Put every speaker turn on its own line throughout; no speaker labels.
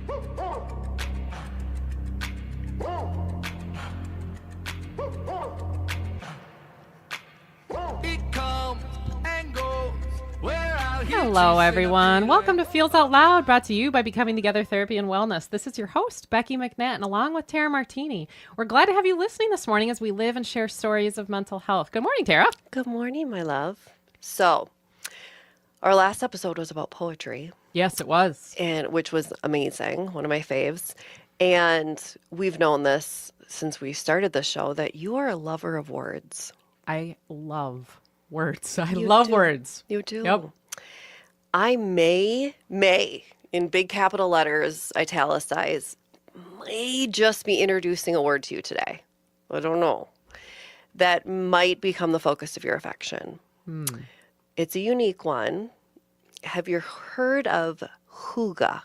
Hello, everyone. Welcome to Feels Out Loud, brought to you by Becoming Together Therapy and Wellness. This is your host, Becky McNett, and along with Tara Martini, we're glad to have you listening this morning as we live and share stories of mental health. Good morning, Tara.
Good morning, my love. So, our last episode was about poetry.
Yes, it was.
Which was amazing, one of my faves. And we've known this since we started the show that you are a lover of words.
I love words. I love words.
You do?
Yep.
I may, in big capital letters, italicize, may just be introducing a word to you today. I don't know. That might become the focus of your affection. It's a unique one. Have you heard of hygge?
I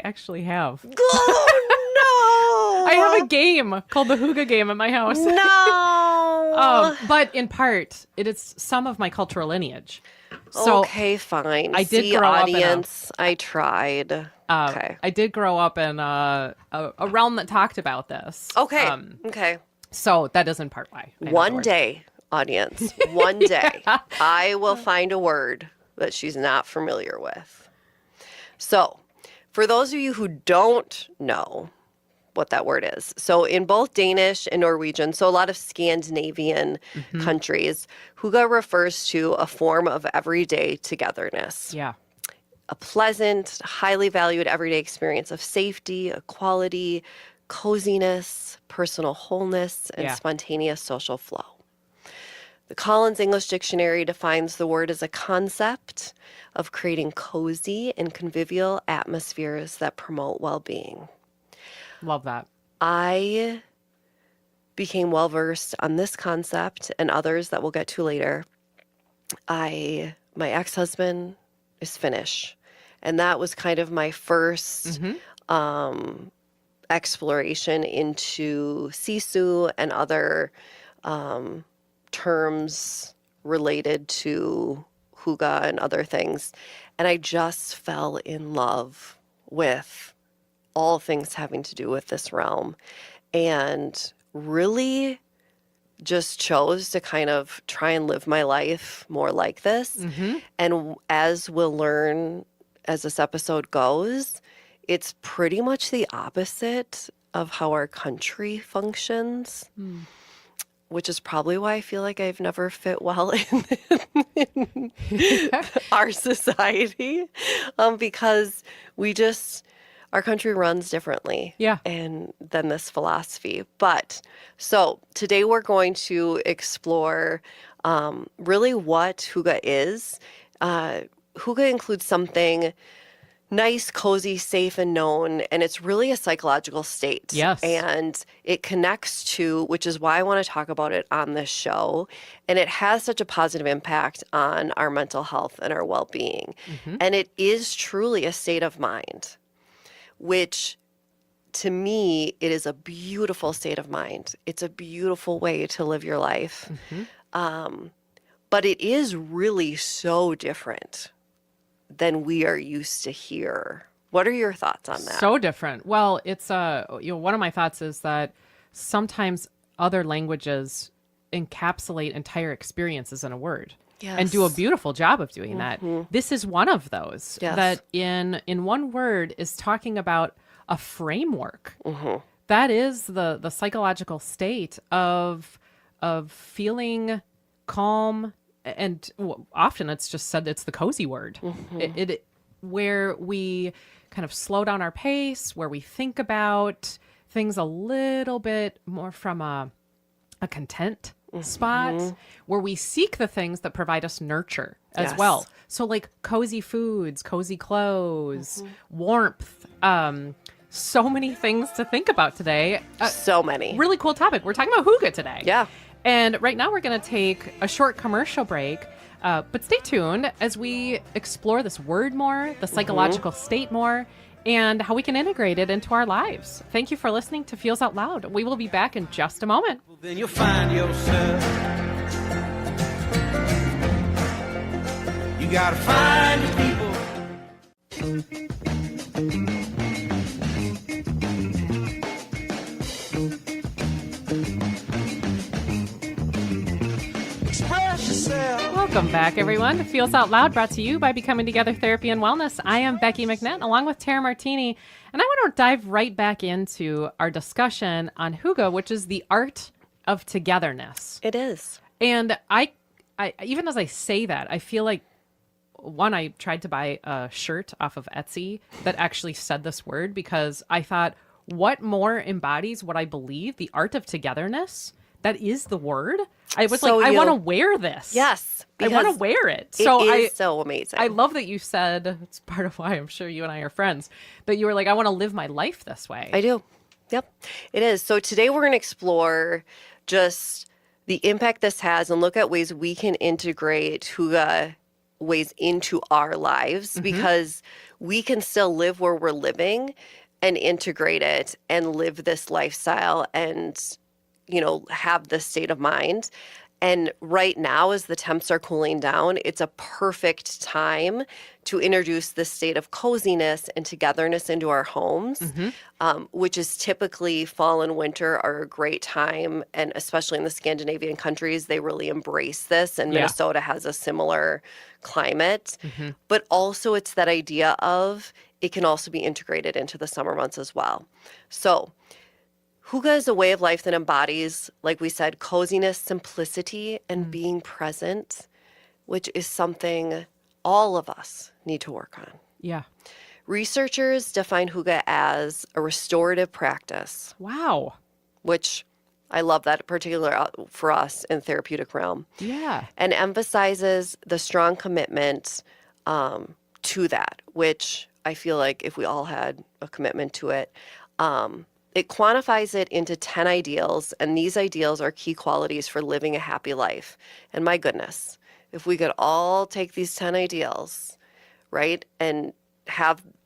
actually have.
Oh, no!
I have a game called the Hygge game at my house.
No!
But in part, it is some of my cultural lineage. So
okay, fine.
I did grow
audience, up in I tried. Okay.
I did grow up in a realm that talked about this.
Okay. Okay.
So that is in part why.
One day, audience, one day, I will find a word that she's not familiar with. So, for those of you who don't know what that word is, so in both Danish and Norwegian, so a lot of Scandinavian countries, hygge refers to a form of everyday togetherness.
Yeah.
A pleasant, highly valued everyday experience of safety, equality, coziness, personal wholeness, and spontaneous social flow. The Collins English Dictionary defines the word as a concept of creating cozy and convivial atmospheres that promote well-being.
Love that.
I became well-versed on this concept and others that we'll get to later. My ex-husband is Finnish, and that was kind of my first exploration into sisu and other terms related to hygge and other things. And I just fell in love with all things having to do with this realm and really just chose to kind of try and live my life more like this. And as we'll learn as this episode goes, it's pretty much the opposite of how our country functions. Which is probably why I feel like I've never fit well in our society, because our country runs differently than this philosophy. But so today we're going to explore really what hygge is. Hygge includes something nice, cozy, safe, and known, and it's really a psychological state.
Yes.
And it connects to, which is why I want to talk about it on this show, and it has such a positive impact on our mental health and our well-being. And it is truly a state of mind, which to me, it is a beautiful state of mind. It's a beautiful way to live your life. But it is really so different than we are used to here. What are your thoughts on that?
So different. Well, it's one of my thoughts is that sometimes other languages encapsulate entire experiences in a word.
Yes.
And do a beautiful job of doing that. This is one of those that in one word is talking about a framework. That is the psychological state of feeling calm. And often it's just said it's the cozy word, where we kind of slow down our pace, where we think about things a little bit more from a content spot, where we seek the things that provide us nurture as well. So like cozy foods, cozy clothes, warmth, so many things to think about today.
So many.
Really cool topic. We're talking about hygge today.
Yeah.
And right now we're going to take a short commercial break, but stay tuned as we explore this word more, the psychological state more, and how we can integrate it into our lives. Thank you for listening to Feels Out Loud. We will be back in just a moment.
Then you'll find yourself. You gotta find the people.
Welcome back, everyone, to Feels Out Loud, brought to you by Becoming Together Therapy and Wellness. I am Becky McNett, along with Tara Martini, and I want to dive right back into our discussion on hygge, which is the art of togetherness.
It is.
And I even as I say that, I feel like, one, I tried to buy a shirt off of Etsy that actually said this word, because I thought, what more embodies what I believe, the art of togetherness? That is the word. I was I want to wear this.
Yes.
I want to wear it. So
it is so amazing.
I love that you said, it's part of why I'm sure you and I are friends, that you were like, I want to live my life this way.
I do. Yep, it is. So today we're going to explore just the impact this has and look at ways we can integrate hygge ways into our lives, because we can still live where we're living and integrate it and live this lifestyle and, you know, have this state of mind. And right now, as the temps are cooling down, it's a perfect time to introduce this state of coziness and togetherness into our homes, which is typically fall and winter are a great time. And especially in the Scandinavian countries, they really embrace this. And Minnesota has a similar climate. But also it's that idea of it can also be integrated into the summer months as well. So hygge is a way of life that embodies, like we said, coziness, simplicity, and being present, which is something all of us need to work on.
Yeah.
Researchers define hygge as a restorative practice.
Wow.
Which I love that, particularly for us in therapeutic realm.
Yeah.
And emphasizes the strong commitment to that, which I feel like if we all had a commitment to it, it quantifies it into 10 ideals, and these ideals are key qualities for living a happy life. And my goodness, if we could all take these 10 ideals, right, and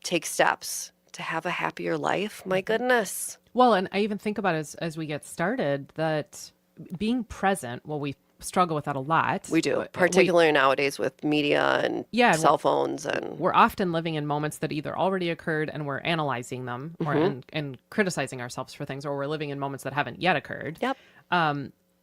take steps to have a happier life, my goodness.
Well, and I even think about it as we get started, that being present, well, we struggle with that a lot.
We do, particularly nowadays with media and cell phones. And
we're often living in moments that either already occurred and we're analyzing them or and criticizing ourselves for things, or we're living in moments that haven't yet occurred.
Yep.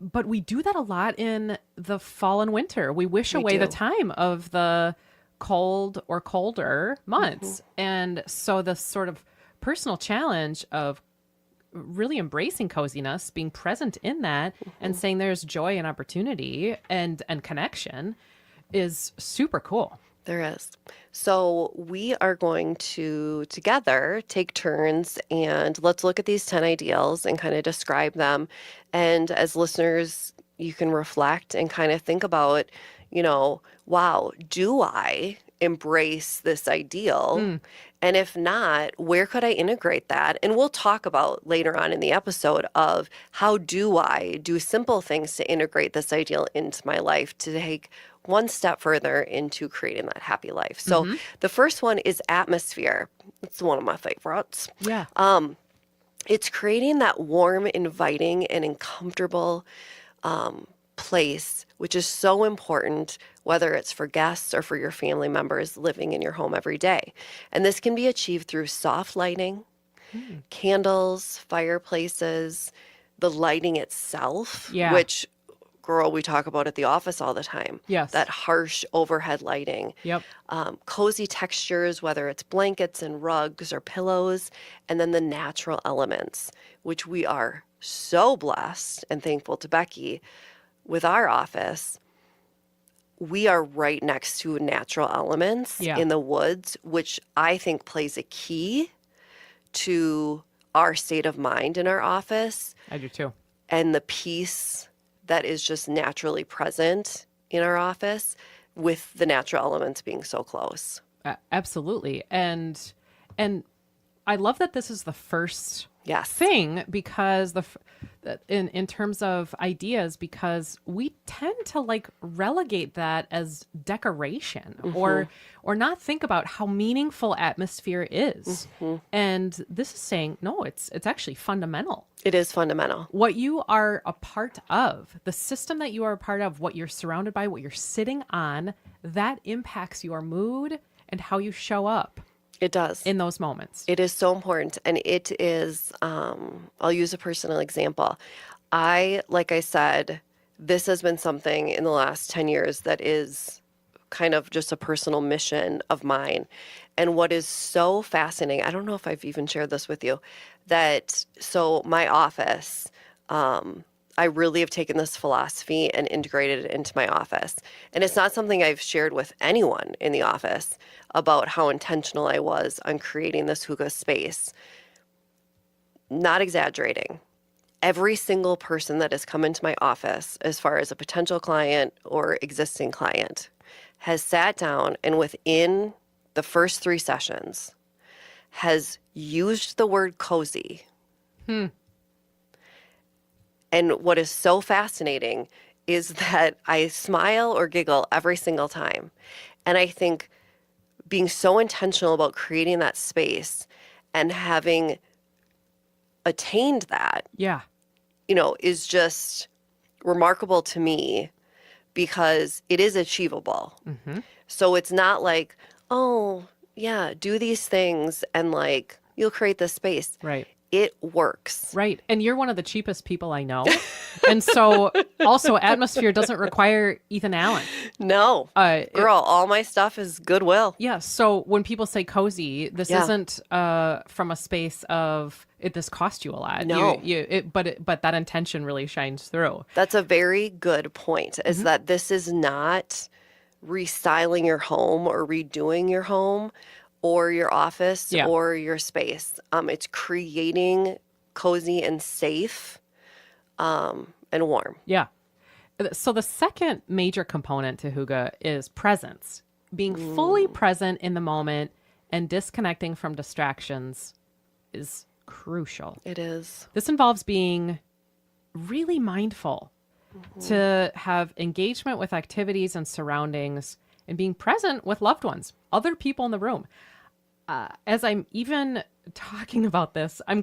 But we do that a lot in the fall and winter. We wish away the time of the cold or colder months. And so the sort of personal challenge of really embracing coziness, being present in that, and saying there's joy and opportunity and connection is super cool.
There is. So we are going to together take turns and let's look at these 10 ideals and kind of describe them. And as listeners, you can reflect and kind of think about, you know, wow, do I embrace this ideal? And if not, where could I integrate that? And we'll talk about later on in the episode of how do I do simple things to integrate this ideal into my life to take one step further into creating that happy life. So the first one is atmosphere. It's one of my favorites.
Yeah.
It's creating that warm, inviting, and comfortable place, which is so important, whether it's for guests or for your family members living in your home every day. And this can be achieved through soft lighting, candles, fireplaces, the lighting itself, which, girl, we talk about at the office all the time.
Yes.
That harsh overhead lighting.
Yep.
Cozy textures, whether it's blankets and rugs or pillows, and then the natural elements, which we are so blessed and thankful to Becky. With our office, we are right next to natural elements in the woods, which I think plays a key to our state of mind in our office.
I do too.
And the peace that is just naturally present in our office with the natural elements being so close.
Absolutely. And I love that this is the first
yes.
thing, because in terms of ideas, because we tend to like relegate that as decoration or not think about how meaningful atmosphere is. And this is saying, no, it's actually fundamental.
It is fundamental.
What you are a part of, the system that you are a part of, what you're surrounded by, what you're sitting on, that impacts your mood and how you show up.
It does.
In those moments.
It is so important. And it is, I'll use a personal example. Like I said, this has been something in the last 10 years that is kind of just a personal mission of mine. And what is so fascinating, I don't know if I've even shared this with you, so my office, I really have taken this philosophy and integrated it into my office. And it's not something I've shared with anyone in the office about how intentional I was on creating this hygge space. Not exaggerating. Every single person that has come into my office, as far as a potential client or existing client, has sat down and within the first 3 sessions has used the word cozy. And what is so fascinating is that I smile or giggle every single time. And I think being so intentional about creating that space and having attained that, is just remarkable to me because it is achievable. So it's not like, oh, yeah, do these things and like you'll create this space.
Right.
It works.
Right. And you're one of the cheapest people I know. And so also Atmosphere doesn't require Ethan Allen.
No. Girl, all my stuff is Goodwill.
Yeah. So when people say cozy, this isn't from a space of this cost you a lot.
No.
But that intention really shines through.
That's a very good point, is that this is not restyling your home or redoing your home or your office or your space. It's creating cozy and safe and warm.
Yeah. So the second major component to hygge is presence. Being fully present in the moment and disconnecting from distractions is crucial.
It is.
This involves being really mindful to have engagement with activities and surroundings and being present with loved ones, other people in the room. As I'm even talking about this, I'm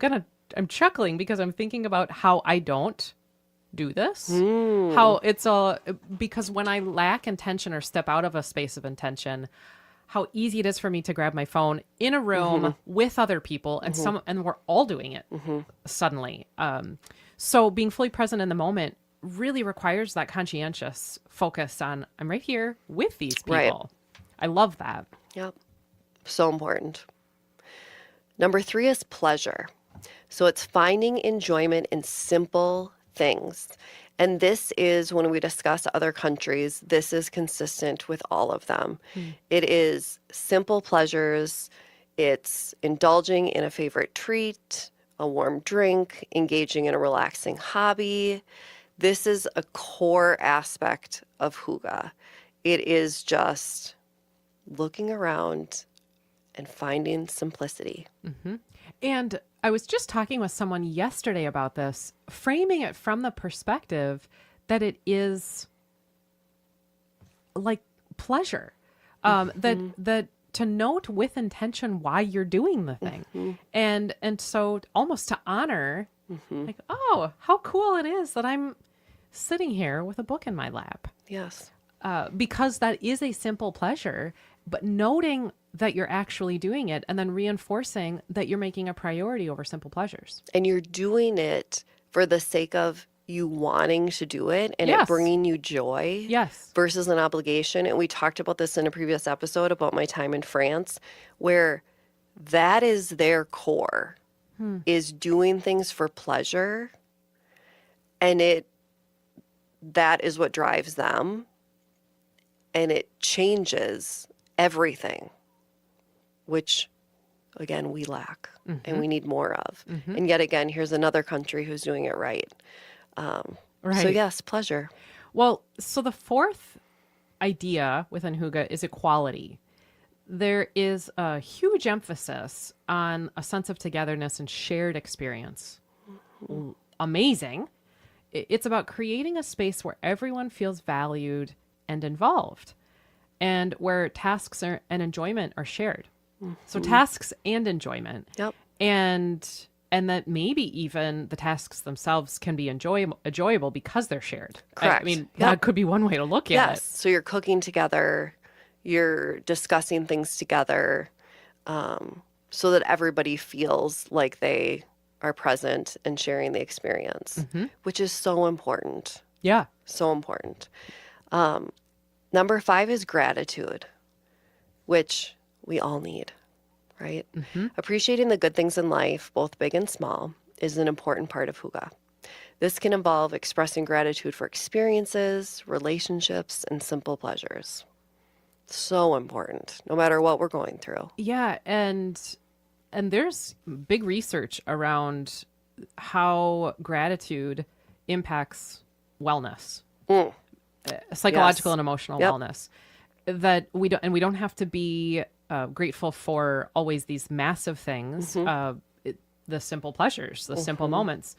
chuckling because I'm thinking about how I don't do this. How it's because when I lack intention or step out of a space of intention, how easy it is for me to grab my phone in a room with other people and we're all doing it suddenly. So being fully present in the moment really requires that conscientious focus on I'm right here with these people.
Right.
I love that.
Yep. So important. Number 3 is pleasure. So it's finding enjoyment in simple things. And this is, when we discuss other countries, this is consistent with all of them. It is simple pleasures. It's indulging in a favorite treat, a warm drink, engaging in a relaxing hobby. This is a core aspect of hygge. It is just looking around and finding simplicity.
And I was just talking with someone yesterday about this, framing it from the perspective that it is like pleasure, that to note with intention why you're doing the thing. And so almost to honor, like, oh, how cool it is that I'm sitting here with a book in my lap.
Yes.
Because that is a simple pleasure, but noting that you're actually doing it and then reinforcing that you're making a priority over simple pleasures.
And you're doing it for the sake of you wanting to do it and
Yes.
it bringing you joy
Yes.
versus an obligation. And we talked about this in a previous episode about my time in France, where that is their core, is doing things for pleasure. And that is what drives them. And it changes everything, which, again, we lack and we need more of. And yet again, here's another country who's doing it right. So yes, pleasure.
Well, so the fourth idea within hygge is equality. There is a huge emphasis on a sense of togetherness and shared experience. Amazing. It's about creating a space where everyone feels valued and involved, and where tasks and enjoyment are shared. So tasks and enjoyment.
Yep.
And that maybe even the tasks themselves can be enjoyable because they're shared.
Correct.
I mean,
Yep.
that could be one way to look at
Yes.
it.
So you're cooking together, you're discussing things together, so that everybody feels like they are present and sharing the experience, which is so important.
Yeah.
So important. Number 5 is gratitude, which we all need, right? Appreciating the good things in life, both big and small, is an important part of Hygge. This can involve expressing gratitude for experiences, relationships, and simple pleasures. So important, no matter what we're going through.
Yeah, and there's big research around how gratitude impacts wellness, psychological
Yes.
and emotional
Yep.
wellness. That we don't have to be grateful for always these massive things, the simple pleasures, the simple moments.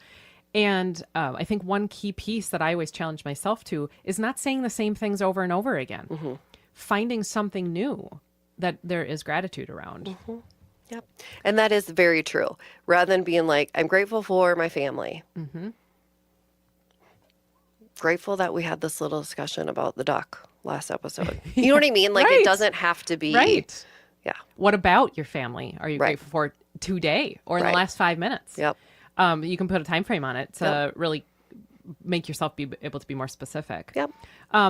And I think one key piece that I always challenge myself to is not saying the same things over and over again. Finding something new that there is gratitude around.
Yep. And that is very true. Rather than being like, I'm grateful for my family. Grateful that we had this little discussion about the duck last episode. You know what I mean? Like,
Right.
it doesn't have to be.
Right.
Yeah.
What about your family? Are you
Right.
grateful for today or in
Right.
the last 5 minutes?
Yep.
You can put a time frame on it to really make yourself be able to be more specific.
Yep.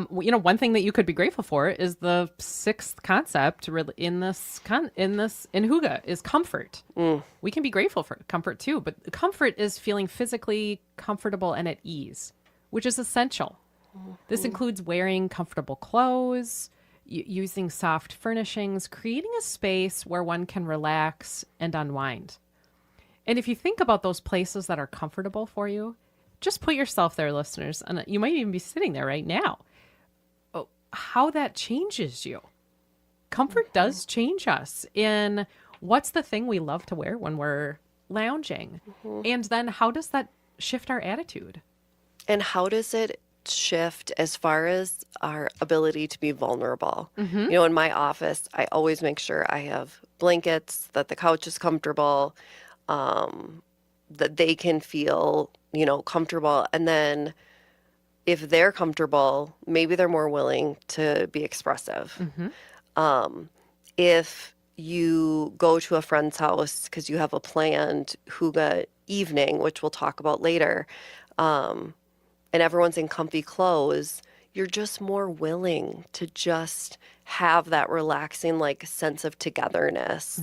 One thing that you could be grateful for is the 6th concept in Hygge is comfort. We can be grateful for comfort too, but comfort is feeling physically comfortable and at ease, which is essential. This includes wearing comfortable clothes, using soft furnishings, creating a space where one can relax and unwind. And if you think about those places that are comfortable for you, just put yourself there, listeners, and you might even be sitting there right now. Oh, how that changes you. Comfort does change us in what's the thing we love to wear when we're lounging. And then how does that shift our attitude?
And how does it shift as far as our ability to be vulnerable? You know, in my office, I always make sure I have blankets, that the couch is comfortable, that they can feel, comfortable. And then if they're comfortable, maybe they're more willing to be expressive. If you go to a friend's house because you have a planned Hygge evening, which we'll talk about later, and everyone's in comfy clothes, you're just more willing to just have that relaxing, sense of togetherness.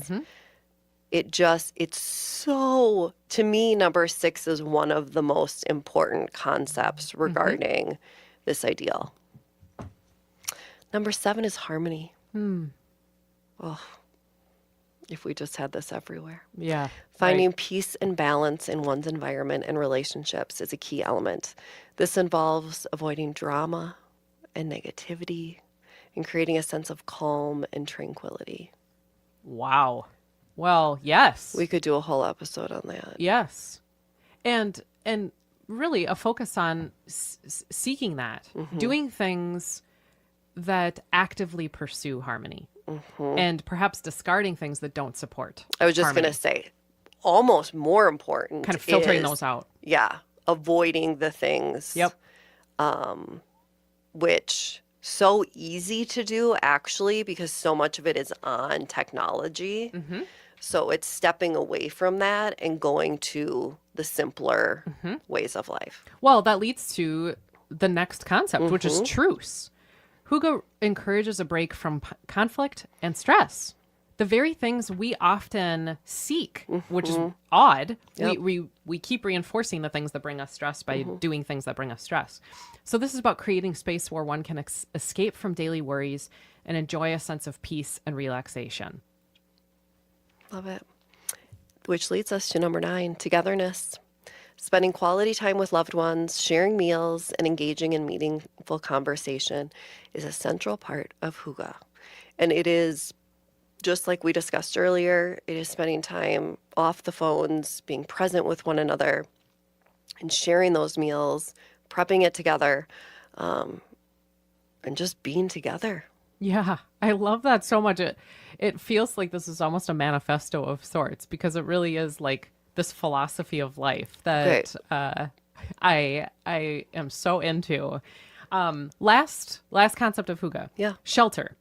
It's so, to me, number 6 is one of the most important concepts regarding this ideal. Number 7 is harmony. Oh, if we just had this everywhere.
Yeah.
Finding peace and balance in one's environment and relationships is a key element. This involves avoiding drama and negativity and creating a sense of calm and tranquility.
Wow. Well, yes.
We could do a whole episode on that.
Yes. And really a focus on seeking that, doing things that actively pursue harmony, and perhaps discarding things that don't support
I was just
harmony.
going to say, almost more important,
Kind of filtering
is,
those out.
Yeah, avoiding the things.
Yep.
Which so easy to do actually because so much of it is on technology. So it's stepping away from that and going to the simpler ways of life.
Well, that leads to the next concept, which is truce. Hygge encourages a break from conflict and stress. The very things we often seek, which is odd.
Yep.
We keep reinforcing the things that bring us stress by doing things that bring us stress. So this is about creating space where one can escape from daily worries and enjoy a sense of peace and relaxation.
Love it. Which leads us to number 9, togetherness. Spending quality time with loved ones, sharing meals, and engaging in meaningful conversation is a central part of Hygge. And it is, just like we discussed earlier, it is spending time off the phones, being present with one another, and sharing those meals, prepping it together, and just being together.
Yeah, I love that so much. It feels like this is almost a manifesto of sorts because it really is like this philosophy of life that I am so into. Last concept of Hygge.
Yeah.
Shelter.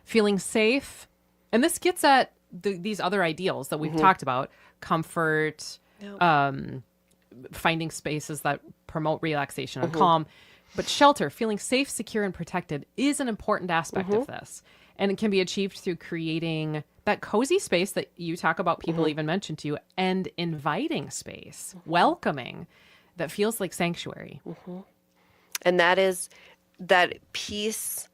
Feeling safe. And this gets at these other ideals that we've talked about. Comfort, finding spaces that promote relaxation and calm. But shelter, feeling safe, secure, and protected is an important aspect of this. And it can be achieved through creating that cozy space that you talk about, people even mention to you, and inviting space, welcoming, that feels like sanctuary.
And that is that piece,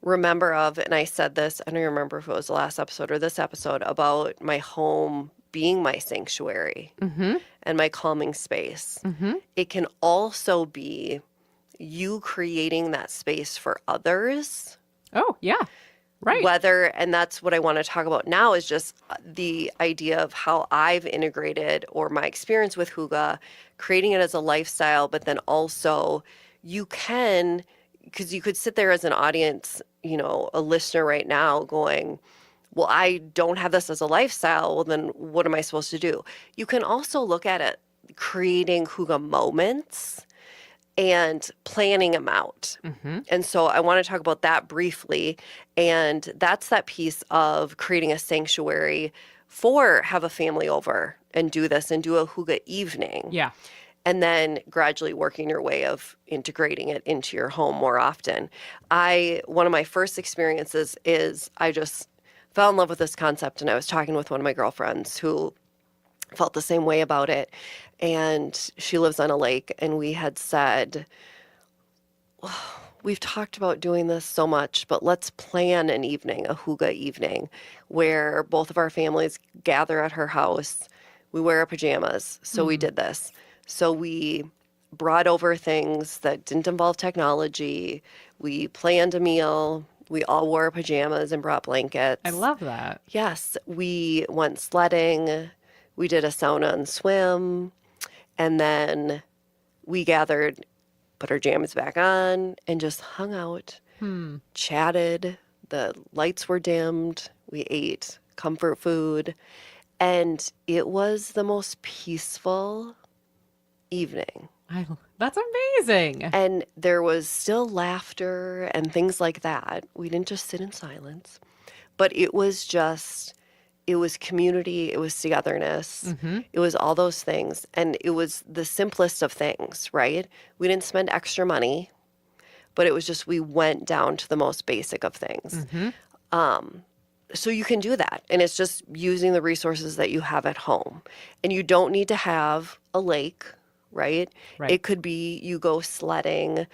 remember of, and I said this, I don't remember if it was the last episode or this episode, about my home being my sanctuary and my calming space. It can also be you creating that space for others.
Oh, yeah. Right.
Whether, and that's what I want to talk about now, is just the idea of how I've integrated, or my experience with Hygge, creating it as a lifestyle, but then also you can, because you could sit there as an audience, you know, a listener right now going, well, I don't have this as a lifestyle. Well, then what am I supposed to do? You can also look at it creating Hygge moments and planning them out. And so I want to talk about that briefly. And that's that piece of creating a sanctuary for have a family over and do this and do a Hygge evening.
Yeah.
And then gradually working your way of integrating it into your home more often. One of my first experiences is I just fell in love with this concept, and I was talking with one of my girlfriends who felt the same way about it. And she lives on a lake, and we had said, oh, we've talked about doing this so much, but let's plan an evening, a Hygge evening, where both of our families gather at her house. We wear our pajamas. So we did this. So we brought over things that didn't involve technology. We planned a meal. We all wore our pajamas and brought blankets.
I love that.
Yes. We went sledding. We did a sauna and swim. And then we gathered, put our jammies back on, and just hung out, chatted. The lights were dimmed. We ate comfort food. And it was the most peaceful evening.
That's amazing.
And there was still laughter and things like that. We didn't just sit in silence, but it was community, it was togetherness, it was all those things. And it was the simplest of things, right? We didn't spend extra money, but it was just, we went down to the most basic of things. So you can do that. And it's just using the resources that you have at home. And you don't need to have a lake, right? It could be you go sledding,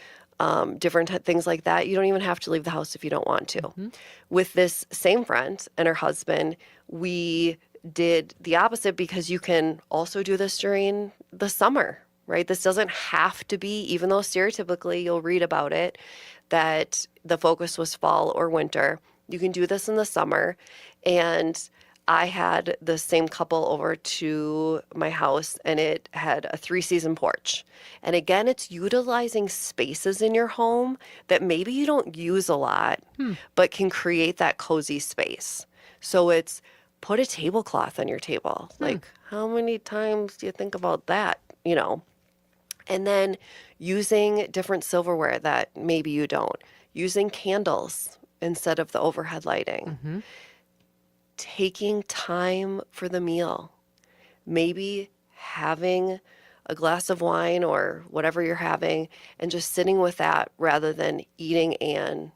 different things like that. You don't even have to leave the house if you don't want to. With this same friend and her husband, we did the opposite, because you can also do this during the summer, right? This doesn't have to be, even though stereotypically you'll read about it, that the focus was fall or winter. You can do this in the summer. And I had the same couple over to my house, and it had a 3-season porch. And again, it's utilizing spaces in your home that maybe you don't use a lot, but can create that cozy space. So it's put a tablecloth on your table. Like, how many times do you think about that, you know? And then using different silverware that maybe you don't. Using candles instead of the overhead lighting. Taking time for the meal. Maybe having a glass of wine or whatever you're having and just sitting with that rather than eating and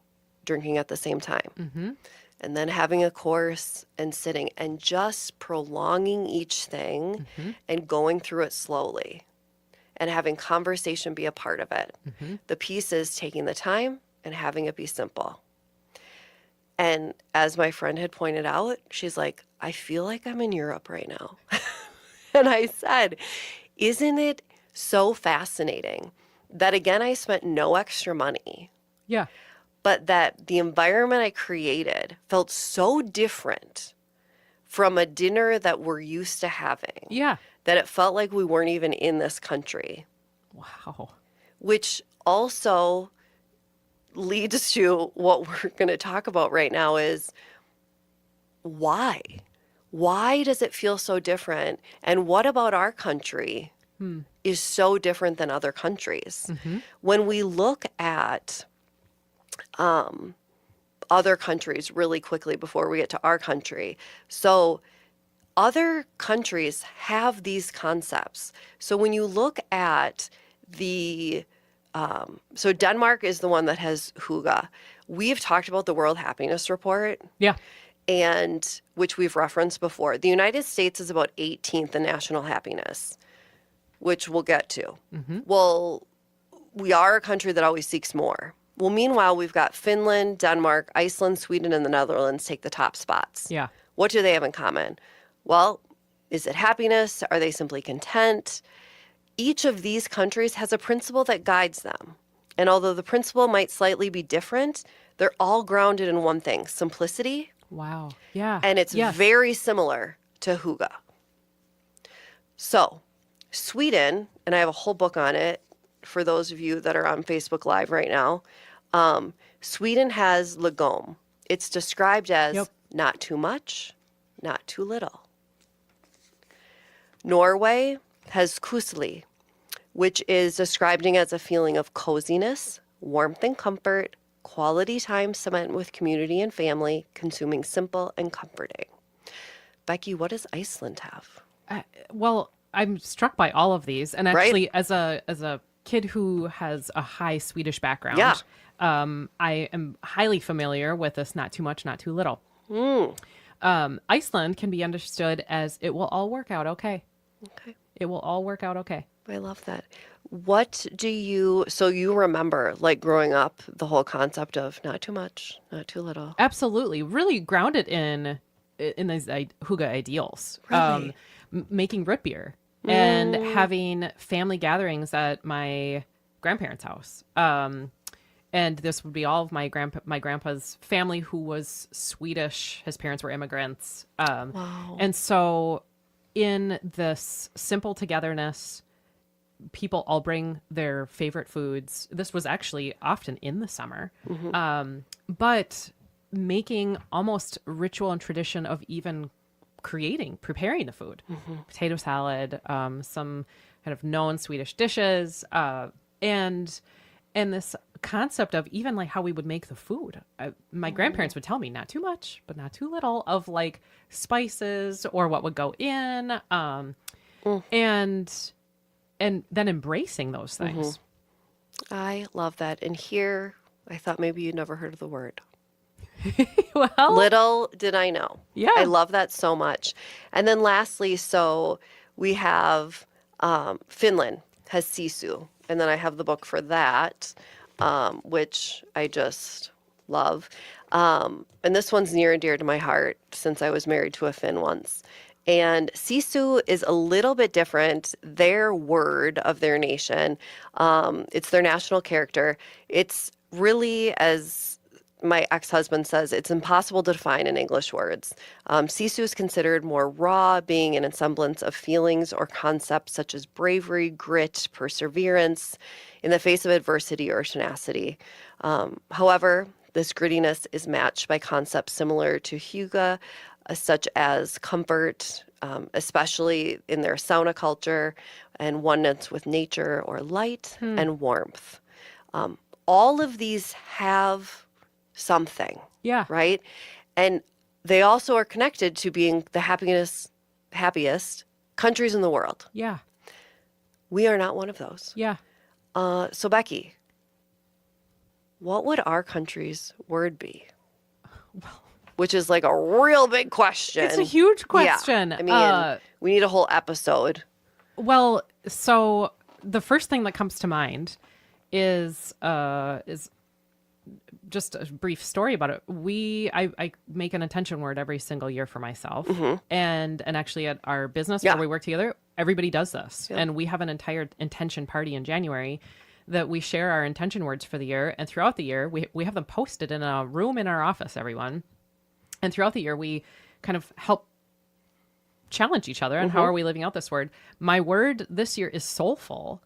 drinking at the same time. And then having a course and sitting and just prolonging each thing and going through it slowly and having conversation be a part of it. The piece is taking the time and having it be simple. And as my friend had pointed out, she's like, I feel like I'm in Europe right now. And I said, isn't it so fascinating that, again, I spent no extra money.
Yeah.
But that the environment I created felt so different from a dinner that we're used to having.
Yeah.
That it felt like we weren't even in this country.
Wow.
Which also leads to what we're going to talk about right now is why? Why does it feel so different? And what about our country is so different than other countries? When we look at other countries really quickly before we get to our country. So other countries have these concepts. So when you look at so Denmark is the one that has hygge. We've talked about the World Happiness Report,
Yeah.
and which we've referenced before. The United States is about 18th in national happiness, which we'll get to. Well, we are a country that always seeks more. Well, meanwhile, we've got Finland, Denmark, Iceland, Sweden, and the Netherlands take the top spots.
Yeah.
What do they have in common? Well, is it happiness? Are they simply content? Each of these countries has a principle that guides them. And although the principle might slightly be different, they're all grounded in one thing, simplicity.
Wow. Yeah.
And it's
Yes.
very similar to hygge. So, Sweden, and I have a whole book on it for those of you that are on Facebook Live right now. Sweden has lagom. It's described as
Yep.
not too much, not too little. Norway has kusli, which is describing as a feeling of coziness, warmth and comfort, quality time spent with community and family, consuming simple and comforting. Becky, what does Iceland have?
Well, I'm struck by all of these, and
Right.
actually, as a kid who has a high Swedish background,
Yeah.
I am highly familiar with this "not too much, not too little." Iceland can be understood as "it will all work out okay."
Okay.
It will all work out okay.
I love that. So you remember like growing up, the whole concept of not too much, not too little.
Absolutely, really grounded in these hygge ideals.
Really?
Making root beer and having family gatherings at my grandparents' house. And this would be all of my grandpa's family, who was Swedish. His parents were immigrants.
Wow.
And so in this simple togetherness, people all bring their favorite foods. This was actually often in the summer. But making almost ritual and tradition of even preparing the food, potato salad, some kind of known Swedish dishes, and this concept of even like how we would make the food. My grandparents would tell me not too much, but not too little of like spices or what would go in, and then embracing those things.
I love that. And here, I thought maybe you'd never heard of the word.
Well,
Little did I know.
Yeah.
I love that so much. And then lastly, so we have Finland has sisu. And then I have the book for that, which I just love. And this one's near and dear to my heart since I was married to a Finn once. And sisu is a little bit different. Their word of their nation, it's their national character. It's really, as my ex-husband says, it's impossible to define in English words. Sisu is considered more raw, being an semblance of feelings or concepts such as bravery, grit, perseverance in the face of adversity or tenacity. However, this grittiness is matched by concepts similar to hygge, such as comfort, especially in their sauna culture, and oneness with nature or light and warmth. All of these have something,
yeah,
right? And they also are connected to being the happiest countries in the world.
yeah,
We are not one of those.
yeah.
So Becky, what would our country's word be? Which is like a real big question.
It's a huge question.
Yeah. I mean, we need a whole episode.
Well, so the first thing that comes to mind is just a brief story about it. I make an intention word every single year for myself, and actually at our business where we work together, everybody does this, and we have an entire intention party in January that we share our intention words for the year, and throughout the year we have them posted in a room in our office, everyone, and throughout the year we kind of help challenge each other on how are we living out this word. My word this year is soulful.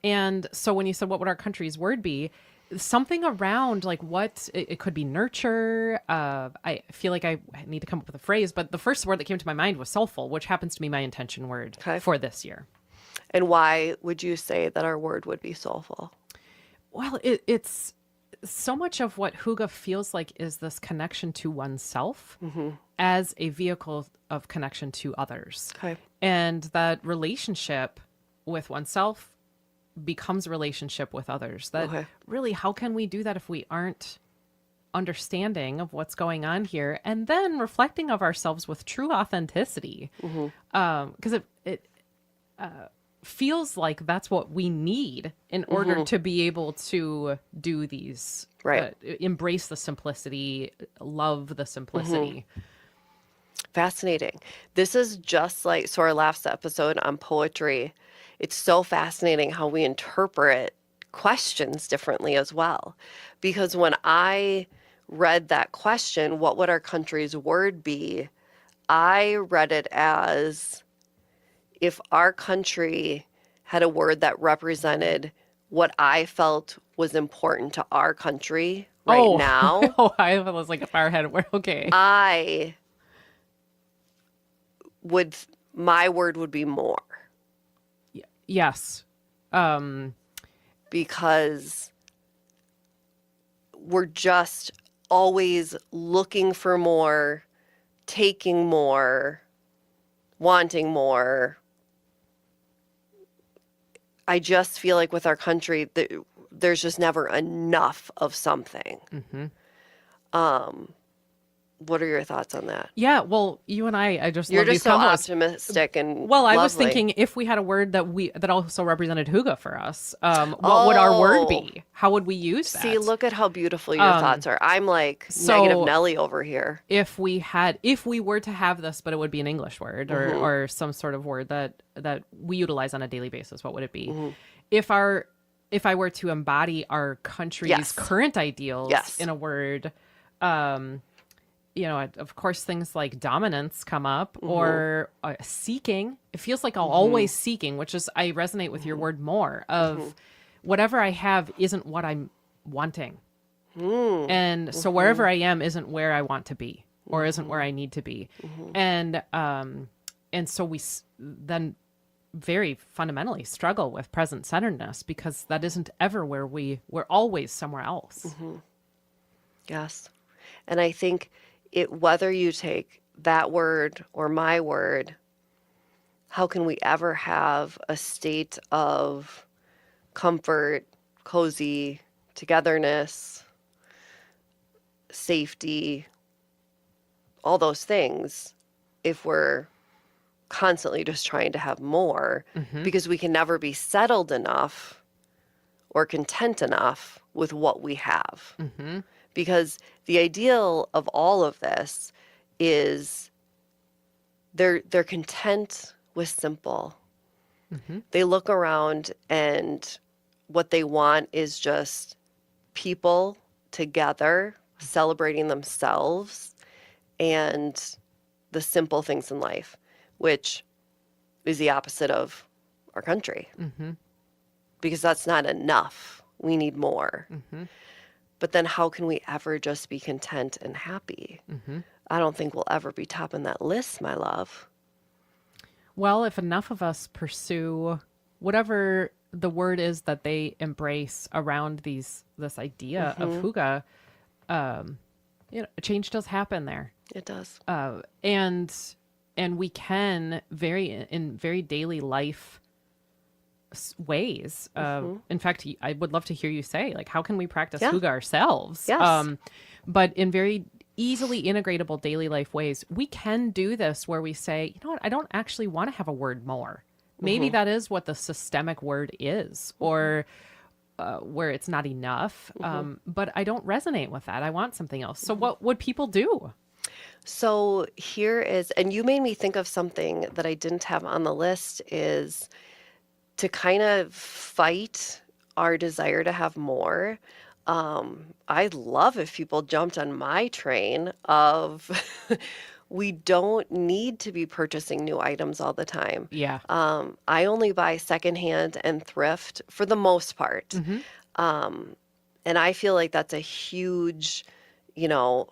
And so when you said what would our country's word be, something around like what it could be nurture. I feel like I need to come up with a phrase, but the first word that came to my mind was soulful, which happens to be my intention word for this year.
And why would you say that our word would be soulful?
Well, it's so much of what hygge feels like is this connection to oneself as a vehicle of connection to others.
Okay.
And that relationship with oneself becomes a relationship with others. That
Okay.
really, how can we do that if we aren't understanding of what's going on here and then reflecting of ourselves with true authenticity? Because it feels like that's what we need in order to be able to do these,
Right.
embrace the simplicity, love the simplicity.
Fascinating. This is just like, so our last episode on poetry, it's so fascinating how we interpret questions differently as well. Because when I read that question, what would our country's word be? I read it as if our country had a word that represented what I felt was important to our country right now,
Oh, I was like, if our head were okay.
my word would be more.
Yes.
Because we're just always looking for more, taking more, wanting more. I just feel like with our country, there's just never enough of something. What are your thoughts on that?
Yeah, well, you and I just
You're
love these
just so
combos.
optimistic and
Well, I was
lovely.
thinking if we had a word that also represented hygge for us, what would our word be? How would we use that?
See, look at how beautiful your thoughts are. I'm like
so-
negative Nelly over here.
If we were to have this, but it would be an English word or some sort of word that we utilize on a daily basis, what would it be? If I were to embody our country's
Yes.
current ideals
Yes.
in a word, of course, things like dominance come up or seeking. It feels like I'm always seeking, which is, I resonate with your word more of whatever I have isn't what I'm wanting. And so wherever I am isn't where I want to be or isn't where I need to be. And so we then very fundamentally struggle with present centeredness because that isn't ever where we're always somewhere else.
Yes. And I think whether you take that word or my word, how can we ever have a state of comfort, cozy, togetherness, safety, all those things, if we're constantly just trying to have more? Because we can never be settled enough or content enough with what we have. Because the ideal of all of this is they're content with simple. They look around and what they want is just people together celebrating themselves and the simple things in life, which is the opposite of our country. Because that's not enough. We need more. But then how can we ever just be content and happy? I don't think we'll ever be topping that list, my love.
Well, if enough of us pursue whatever the word is that they embrace around this idea of hygge, change does happen there.
It does.
And we can in very daily life ways. In fact, I would love to hear you say, like, how can we practice hygge ourselves?
Yes.
But in very easily integratable daily life ways, we can do this where we say, you know what, I don't actually want to have a word more. Maybe that is what the systemic word is, or where it's not enough. But I don't resonate with that. I want something else. So what would people do?
So here is, and you made me think of something that I didn't have on the list, is to kind of fight our desire to have more. I'd love if people jumped on my train of we don't need to be purchasing new items all the time.
Yeah.
I only buy secondhand and thrift for the most part. And I feel like that's a huge,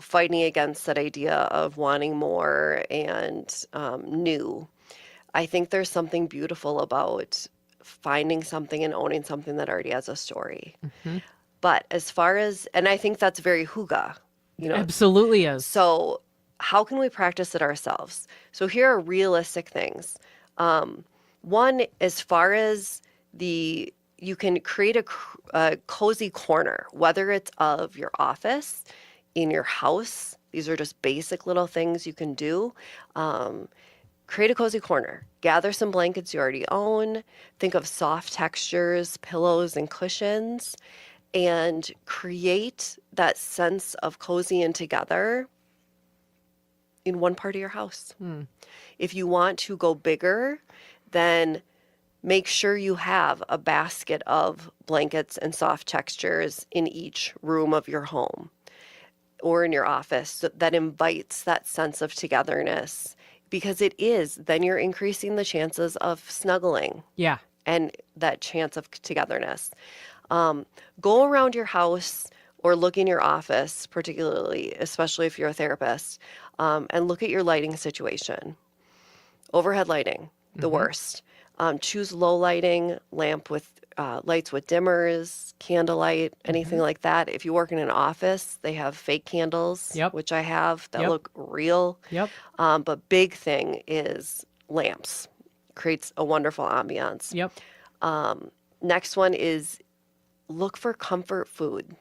fighting against that idea of wanting more and new. I think there's something beautiful about finding something and owning something that already has a story. But as far as, and I think that's very hygge, you know.
Absolutely is.
So how can we practice it ourselves? So here are realistic things. One, as far as you can create a cozy corner, whether it's of your office, in your house. These are just basic little things you can do. Create a cozy corner. Gather some blankets you already own. Think of soft textures, pillows, and cushions, and create that sense of cozy and together in one part of your house. If you want to go bigger, then make sure you have a basket of blankets and soft textures in each room of your home or in your office that invites that sense of togetherness, because then you're increasing the chances of snuggling.
Yeah.
And that chance of togetherness. Go around your house or look in your office, particularly, especially if you're a therapist, and look at your lighting situation. Overhead lighting, the worst. Choose low lighting, lamp with lights with dimmers, candlelight, anything like that. If you work in an office, they have fake candles, which I have, that look real. But big thing is lamps. Creates a wonderful ambiance. Next one is look for comfort food.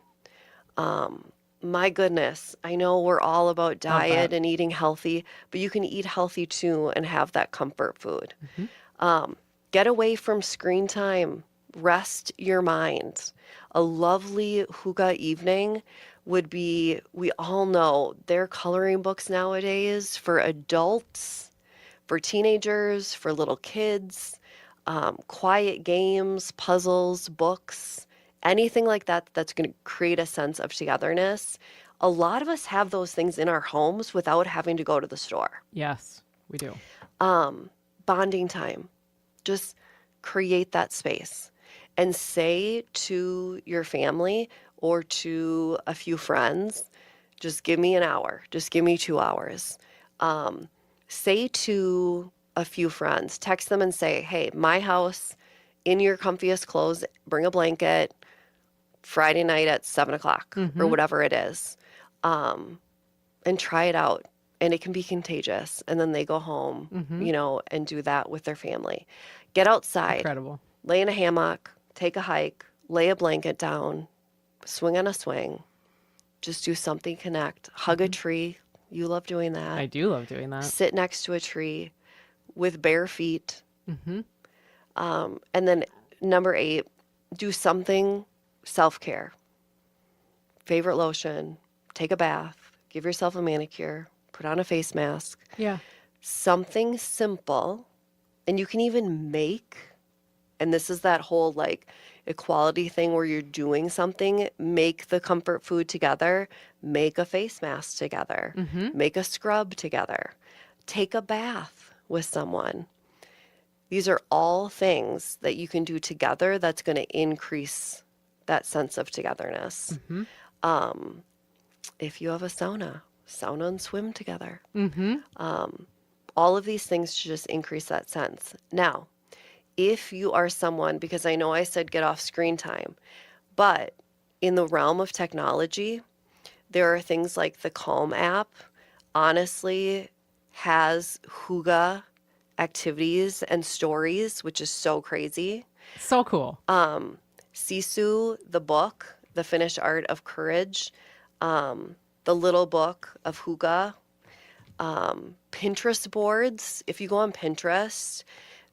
My goodness, I know we're all about diet and eating healthy, but you can eat healthy too and have that comfort food. Get away from screen time. Rest your mind. A lovely hygge evening would be, we all know there are coloring books nowadays for adults, for teenagers, for little kids, quiet games, puzzles, books, anything like that that's going to create a sense of togetherness. A lot of us have those things in our homes without having to go to the store.
Yes, we do.
Bonding time. Just create that space and say to your family or to a few friends, just give me an hour, just give me 2 hours. Say to a few friends, text them and say, hey, my house, in your comfiest clothes, bring a blanket, Friday night at 7 o'clock or whatever it is, and try it out. And it can be contagious. And then they go home, and do that with their family. Get outside.
Incredible.
Lay in a hammock, take a hike, lay a blanket down, swing on a swing. Just do something, connect. Hug a tree. You love doing that.
I do love doing that.
Sit next to a tree with bare feet. And then number 8, do something self-care. Favorite lotion, take a bath, give yourself a manicure, put on a face mask.
Yeah.
Something simple. And you can even make, and this is that whole equality thing where you're doing something, make the comfort food together, make a face mask together, make a scrub together, take a bath with someone. These are all things that you can do together that's going to increase that sense of togetherness. If you have a sauna and swim together. All of these things should just increase that sense. Now, if you are someone, because I know I said get off screen time, but in the realm of technology, there are things like the Calm app, honestly, has hygge activities and stories, which is so crazy.
So cool.
Sisu, the book, The Finnish Art of Courage, the little book of hygge, Pinterest boards. If you go on Pinterest,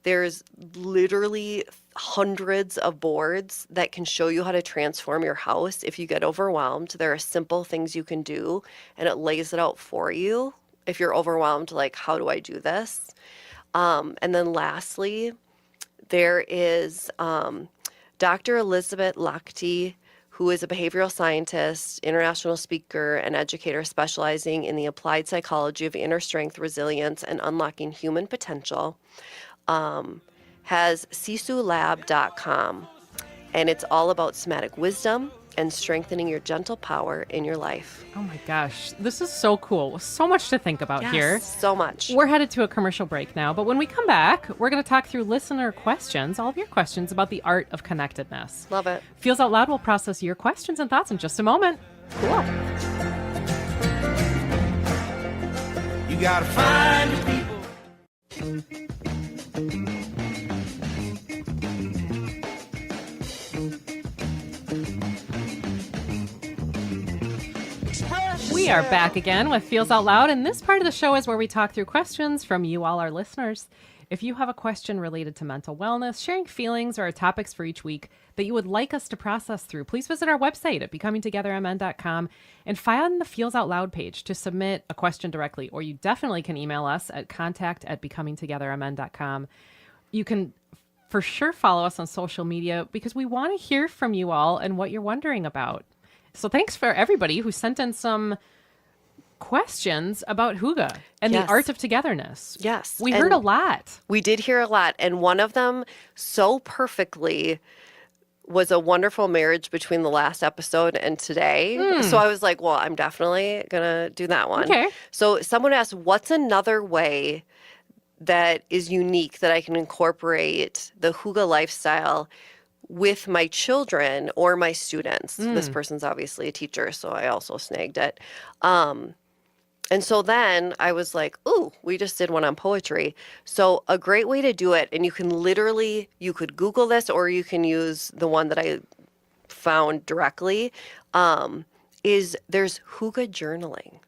there's literally hundreds of boards that can show you how to transform your house. If you get overwhelmed, there are simple things you can do, and it lays it out for you. If you're overwhelmed, how do I do this? And then lastly, there is Dr. Elizabeth Lakhti, who is a behavioral scientist, international speaker, and educator specializing in the applied psychology of inner strength, resilience, and unlocking human potential, has sisulab.com. And it's all about somatic wisdom, and strengthening your gentle power in your life.
Oh my gosh, this is so cool. So much to think about here.
So much.
We're headed to a commercial break now, but when we come back, we're going to talk through listener questions, all of your questions about the art of connectedness.
Love it.
Feels Out Loud will process your questions and thoughts in just a moment.
Cool.
You gotta find the people.
We are back again with Feels Out Loud, and this part of the show is where we talk through questions from you all, our listeners. If you have a question related to mental wellness, sharing feelings, or topics for each week that you would like us to process through, please visit our website at becomingtogethermn.com and find the Feels Out Loud page to submit a question directly, or you definitely can email us at contact@becomingtogethermn.com. You can for sure follow us on social media because we want to hear from you all and what you're wondering about. So thanks for everybody who sent in some questions about hygge and the art of togetherness.
Yes.
We heard a lot.
We did hear a lot. And one of them so perfectly was a wonderful marriage between the last episode and today. So I was like, well, I'm definitely going to do that one.
Okay.
So someone asked, what's another way that is unique that I can incorporate the hygge lifestyle with my children or my students? This person's obviously a teacher, so I also snagged it. And so then I was like, ooh, we just did one on poetry. So a great way to do it, and you can literally, you could Google this or you can use the one that I found directly, is there's hygge journaling,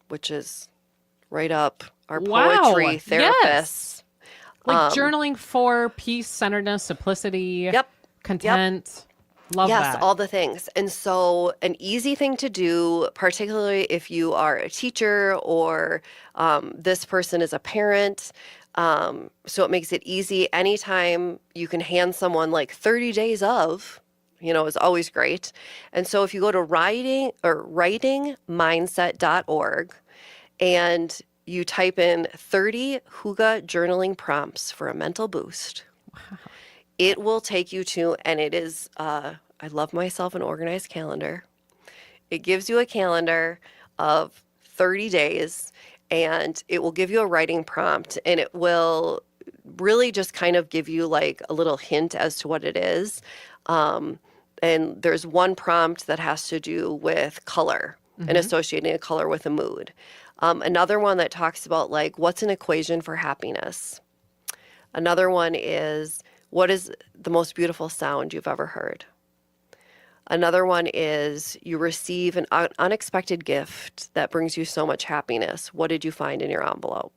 which is right up our poetry therapists.
Yes. Like journaling for peace, centeredness, simplicity, content. Love that.
Yes, all the things. And so an easy thing to do, particularly if you are a teacher or this person is a parent, so it makes it easy. Anytime you can hand someone like 30 days of, is always great. And so if you go to writingmindset.org and you type in 30 hygge journaling prompts for a mental boost. Wow. It will take you to, and it is, I love myself an organized calendar. It gives you a calendar of 30 days, and it will give you a writing prompt, and it will really just kind of give you like a little hint as to what it is. And there's one prompt that has to do with color and associating a color with a mood. Another one that talks about like, what's an equation for happiness? Another one is, what is the most beautiful sound you've ever heard? Another one is, you receive an unexpected gift that brings you so much happiness. What did you find in your envelope?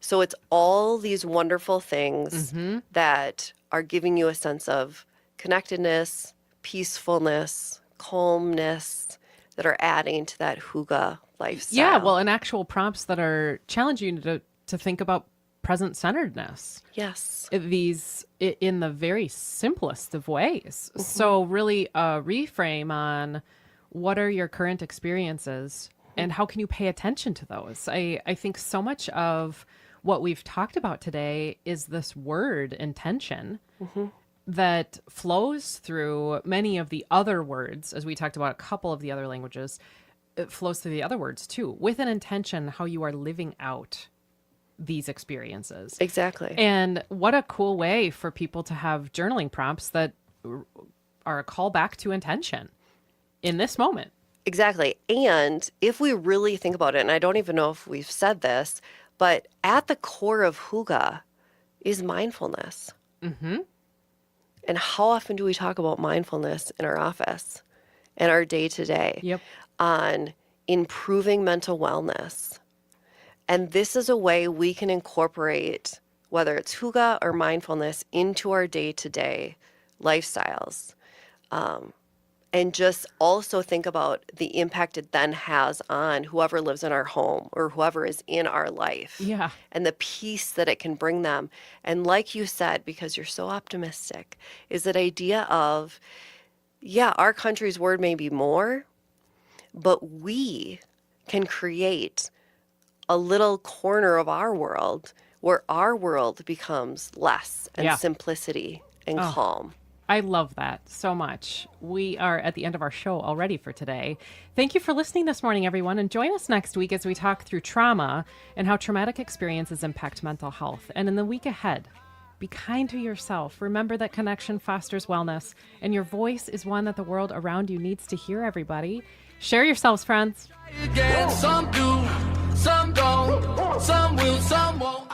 So it's all these wonderful things that are giving you a sense of connectedness, peacefulness, calmness, that are adding to that hygge lifestyle.
Yeah, well, and actual prompts that are challenging you to think about present-centeredness.
Yes.
These in the very simplest of ways. So really a reframe on what are your current experiences and how can you pay attention to those? I think so much of what we've talked about today is this word intention that flows through many of the other words, as we talked about a couple of the other languages. It flows through the other words too, with an intention how you are living out these experiences.
Exactly.
And what a cool way for people to have journaling prompts that are a call back to intention in this moment.
Exactly. And if we really think about it, and I don't even know if we've said this, but at the core of hygge is mindfulness. And how often do we talk about mindfulness in our office and our day-to-day on improving mental wellness? And this is a way we can incorporate, whether it's hygge or mindfulness, into our day-to-day lifestyles. And just also think about the impact it then has on whoever lives in our home or whoever is in our life.
Yeah.
And the peace that it can bring them. And like you said, because you're so optimistic, is that idea of, our country's word may be more, but we can create a little corner of our world where our world becomes less and simplicity and calm.
I love that so much. We are at the end of our show already for today. Thank you for listening this morning, everyone, and join us next week as we talk through trauma and how traumatic experiences impact mental health. And in the week ahead, be kind to yourself. Remember that connection fosters wellness, and your voice is one that the world around you needs to hear, everybody. Share yourselves, friends.
Some do, some don't, some will, some won't.